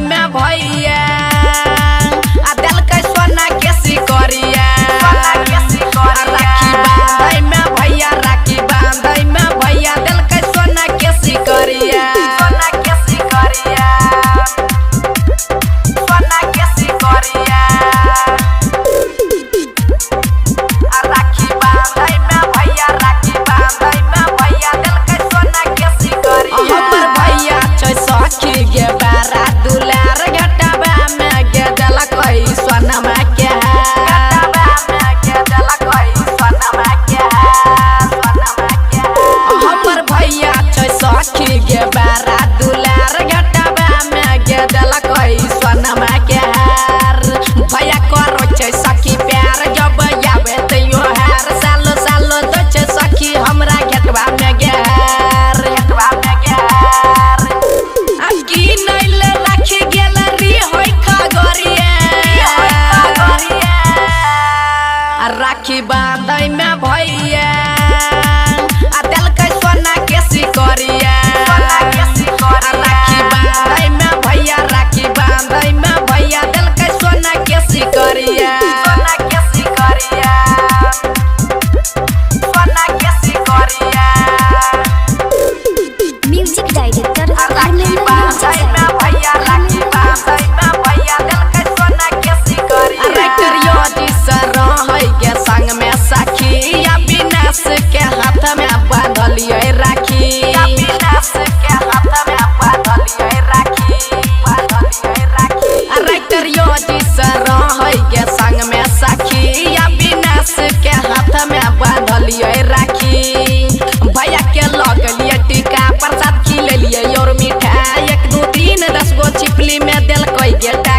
में भैया आ दिल के सोना के सिकरिया राखी बांधे में भैया राखी बांधे में भैया दिल के सोना के सिकरिया सोना के सिकरिया सोना के सिकरिया राखी बांधे में भैया राखी बांधे में भैया दिल के सोना के सिकरिया हमर भैया छै सखी गे बारा दुलार घटबा में गे दिल कोई सोनमा के घटबा में गे दिल कोई सोनमा के सोनमा के हमर भैया छै सखी गे बारा दुलार घटबा में गे दिल कोई सोनमा के भैया करो छै सखी प्यार जब आवे तैयो हार सालो सालो दो छै सखी हमरा घटबा में गे घटबा में गे की नैल राखी गेल री होय खगरिया राखी बांधे में भैया आ दिल के सोना के सिकरिया राखी बांधे में भैया राखी बांधे में भैया दिल के सोना के सिकरिया सोना के सिकरिया सोना के सिकरिया म्यूजिक डायरेक्टर राखी बांधे में भैया राखी बांधे में भैया दिल के सोना के सिकरिया राइटर योजी सर रहै के संग में सखी या विनाश के हाथ में बांधलिए राखी विनाश के हाथ में बांधलिए राखी बांधलिए राखी राइटर योजी सर रहै के संग में सखी या विनाश के हाथ में बांधलिए राखी भैया के लगलिए टीका प्रसाद खिलेलिए और मिठाई 1 2 3 10 गो छिपली में दिल कोई गेटा